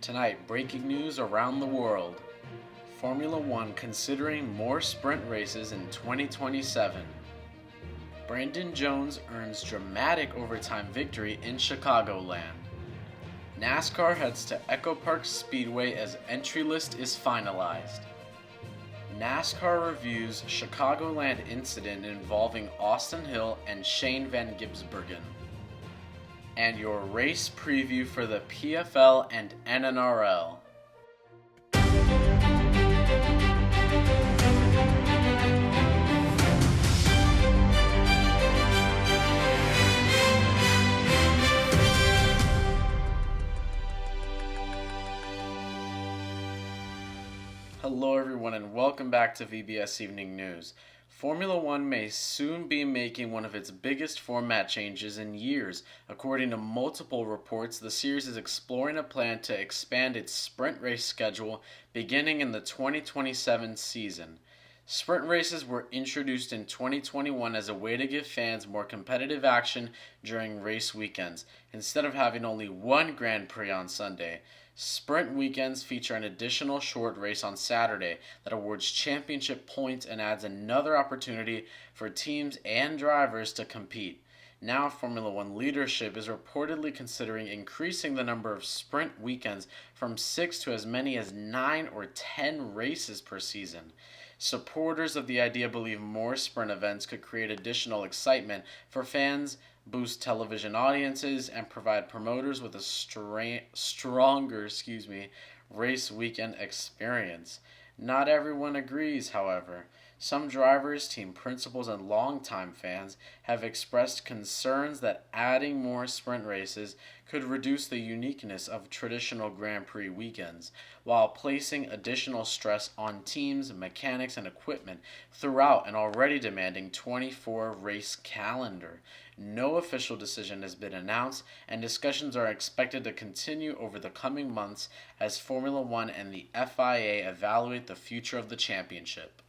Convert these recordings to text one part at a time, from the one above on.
Tonight, breaking news around the world. Formula One considering more sprint races in 2027. Brandon Jones earns dramatic overtime victory in Chicagoland. NASCAR heads to Echo Park Speedway as entry list is finalized. NASCAR reviews Chicagoland incident involving Austin Hill and Shane Van Gisbergen. And your race preview for the PFL and NNRL. Hello everyone and welcome back to VBS Evening News. Formula One may soon be making one of its biggest format changes in years. According to multiple reports, the series is exploring a plan to expand its sprint race schedule beginning in the 2027 season. Sprint races were introduced in 2021 as a way to give fans more competitive action during race weekends, instead of having only one Grand Prix on Sunday. Sprint weekends feature an additional short race on Saturday that awards championship points and adds another opportunity for teams and drivers to compete. Now, Formula One leadership is reportedly considering increasing the number of sprint weekends from 6 to as many as 9 or 10 races per season. Supporters of the idea believe more sprint events could create additional excitement for fans, boost television audiences, and provide promoters with a stronger race weekend experience. Not everyone agrees, however. Some drivers, team principals, and longtime fans have expressed concerns that adding more sprint races could reduce the uniqueness of traditional Grand Prix weekends, while placing additional stress on teams, mechanics, and equipment throughout an already demanding 24-race calendar. No official decision has been announced, and discussions are expected to continue over the coming months as Formula One and the FIA evaluate the future of the championship.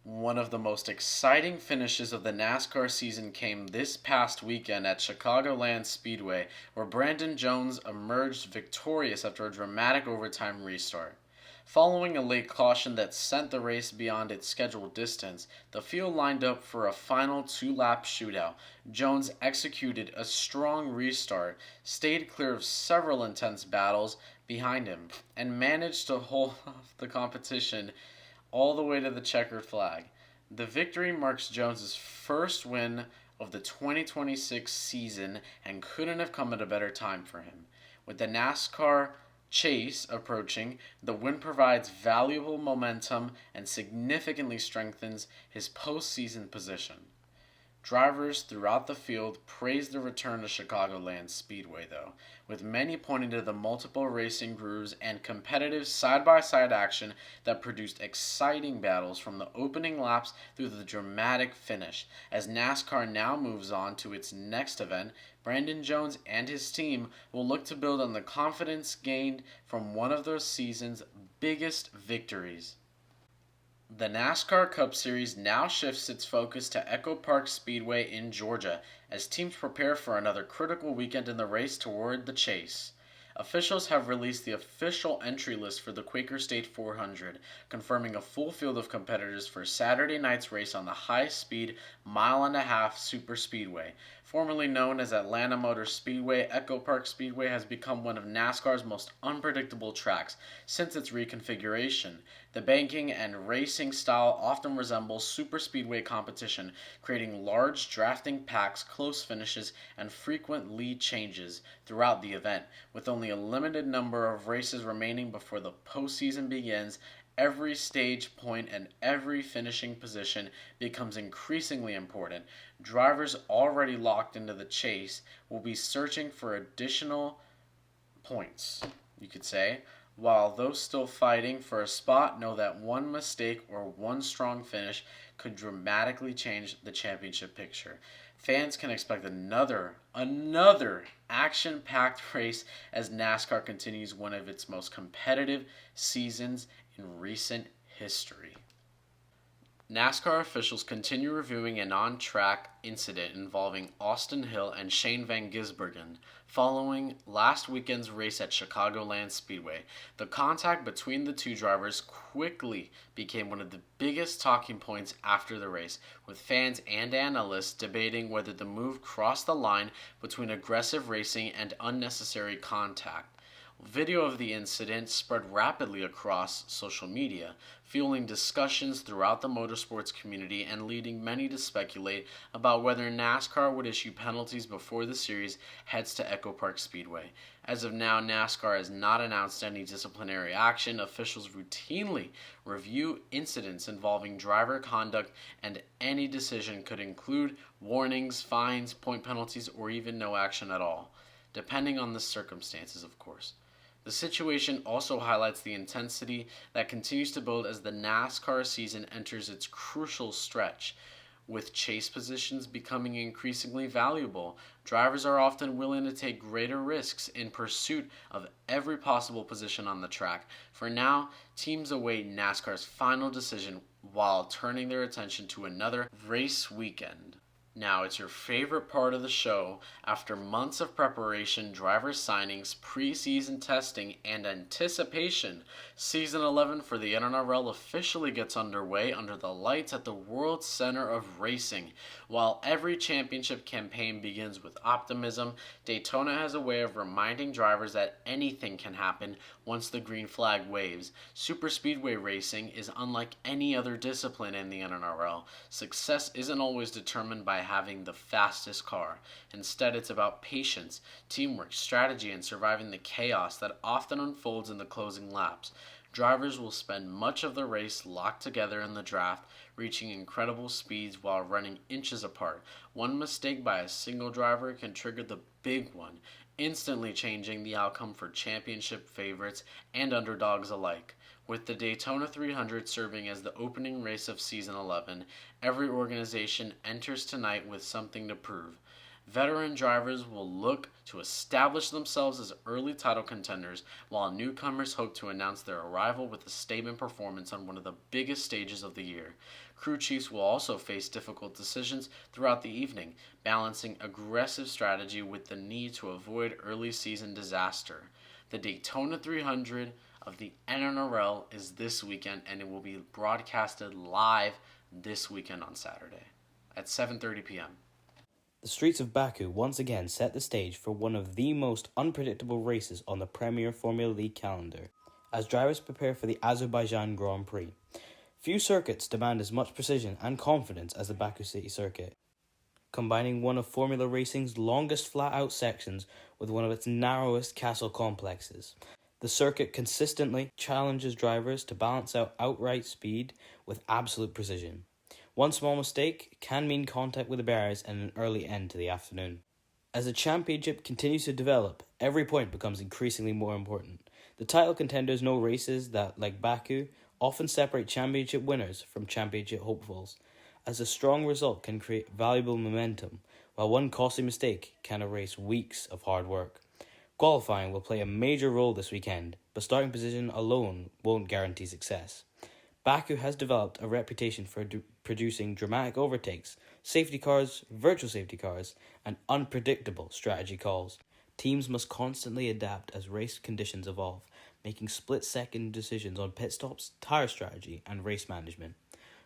One of the most exciting finishes of the NASCAR season came this past weekend at Chicagoland Speedway, where Brandon Jones emerged victorious after a dramatic overtime restart. Following a late caution that sent the race beyond its scheduled distance, the field lined up for a final two-lap shootout. Jones executed a strong restart, stayed clear of several intense battles behind him, and managed to hold off the competition all the way to the checkered flag. The victory marks Jones's first win of the 2026 season and couldn't have come at a better time for him. With the NASCAR chase approaching, the win provides valuable momentum and significantly strengthens his postseason position. Drivers throughout the field praised the return to Chicagoland Speedway, though, with many pointing to the multiple racing grooves and competitive side-by-side action that produced exciting battles from the opening laps through the dramatic finish. As NASCAR now moves on to its next event, Brandon Jones and his team will look to build on the confidence gained from one of those season's biggest victories. The NASCAR Cup Series now shifts its focus to Echo Park Speedway in Georgia as teams prepare for another critical weekend in the race toward the chase. Officials have released the official entry list for the Quaker State 400, confirming a full field of competitors for Saturday night's race on the high-speed mile-and-a-half superspeedway. Formerly known as Atlanta Motor Speedway, Echo Park Speedway has become one of NASCAR's most unpredictable tracks since its reconfiguration. The banking and racing style often resembles superspeedway competition, creating large drafting packs, close finishes, and frequent lead changes throughout the event. With only a limited number of races remaining before the postseason begins, every stage point and every finishing position becomes increasingly important. Drivers already locked into the chase will be searching for additional points, you could say, while those still fighting for a spot know that one mistake or one strong finish could dramatically change the championship picture. Fans can expect another action-packed race as NASCAR continues one of its most competitive seasons in recent history. NASCAR officials continue reviewing an on-track incident involving Austin Hill and Shane Van Gisbergen following last weekend's race at Chicagoland Speedway. The contact between the two drivers quickly became one of the biggest talking points after the race, with fans and analysts debating whether the move crossed the line between aggressive racing and unnecessary contact. Video of the incident spread rapidly across social media, fueling discussions throughout the motorsports community and leading many to speculate about whether NASCAR would issue penalties before the series heads to Echo Park Speedway. As of now, NASCAR has not announced any disciplinary action. Officials routinely review incidents involving driver conduct, and any decision could include warnings, fines, point penalties, or even no action at all, depending on the circumstances, of course. The situation also highlights the intensity that continues to build as the NASCAR season enters its crucial stretch. With chase positions becoming increasingly valuable, drivers are often willing to take greater risks in pursuit of every possible position on the track. For now, teams await NASCAR's final decision while turning their attention to another race weekend. Now, it's your favorite part of the show. After months of preparation, driver signings, preseason testing, and anticipation, Season 11 for the NRL officially gets underway under the lights at the World Center of Racing. While every championship campaign begins with optimism, Daytona has a way of reminding drivers that anything can happen once the green flag waves. Superspeedway racing is unlike any other discipline in the NRL. Success isn't always determined by having the fastest car. Instead, it's about patience, teamwork, strategy, and surviving the chaos that often unfolds in the closing laps. Drivers will spend much of the race locked together in the draft, reaching incredible speeds while running inches apart. One mistake by a single driver can trigger the big one, instantly changing the outcome for championship favorites and underdogs alike. With the Daytona 300 serving as the opening race of Season 11, every organization enters tonight with something to prove. Veteran drivers will look to establish themselves as early title contenders, while newcomers hope to announce their arrival with a statement performance on one of the biggest stages of the year. Crew chiefs will also face difficult decisions throughout the evening, balancing aggressive strategy with the need to avoid early season disaster. The Daytona 300 of the NRL is this weekend, and it will be broadcasted live this weekend on Saturday at 7:30 p.m. The streets of Baku once again set the stage for one of the most unpredictable races on the Premier Formula League calendar, as drivers prepare for the Azerbaijan Grand Prix. Few circuits demand as much precision and confidence as the Baku City Circuit, combining one of Formula Racing's longest flat-out sections with one of its narrowest castle complexes. The circuit consistently challenges drivers to balance out outright speed with absolute precision. One small mistake can mean contact with the barriers and an early end to the afternoon. As the championship continues to develop, every point becomes increasingly more important. The title contenders know races that, like Baku, often separate championship winners from championship hopefuls, as a strong result can create valuable momentum, while one costly mistake can erase weeks of hard work. Qualifying will play a major role this weekend, but starting position alone won't guarantee success. Baku has developed a reputation for producing dramatic overtakes, safety cars, virtual safety cars, and unpredictable strategy calls. Teams must constantly adapt as race conditions evolve, making split-second decisions on pit stops, tire strategy, and race management.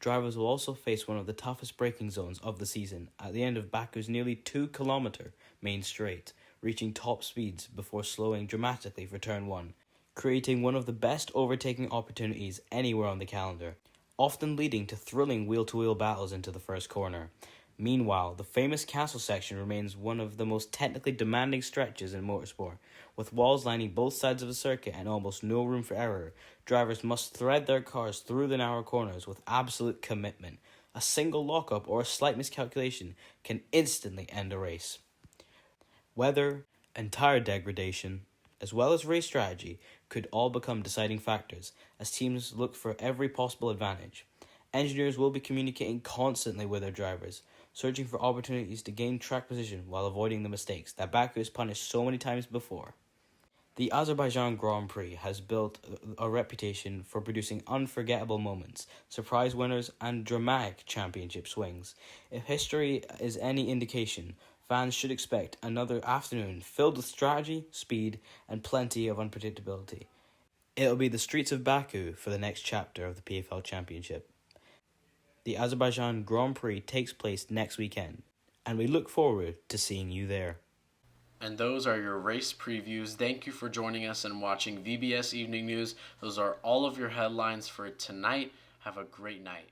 Drivers will also face one of the toughest braking zones of the season at the end of Baku's nearly 2-kilometer main straight, reaching top speeds before slowing dramatically for turn 1, creating one of the best overtaking opportunities anywhere on the calendar, often leading to thrilling wheel-to-wheel battles into the first corner. Meanwhile, the famous castle section remains one of the most technically demanding stretches in motorsport. With walls lining both sides of the circuit and almost no room for error, drivers must thread their cars through the narrow corners with absolute commitment. A single lockup or a slight miscalculation can instantly end a race. Weather and tire degradation, as well as race strategy, could all become deciding factors as teams look for every possible advantage. Engineers will be communicating constantly with their drivers, searching for opportunities to gain track position while avoiding the mistakes that Baku has punished so many times before. The Azerbaijan Grand Prix has built a reputation for producing unforgettable moments, surprise winners, and dramatic championship swings. If history is any indication, fans should expect another afternoon filled with strategy, speed, and plenty of unpredictability. It'll be the streets of Baku for the next chapter of the PFL Championship. The Azerbaijan Grand Prix takes place next weekend, and we look forward to seeing you there. And those are your race previews. Thank you for joining us and watching VBS Evening News. Those are all of your headlines for tonight. Have a great night.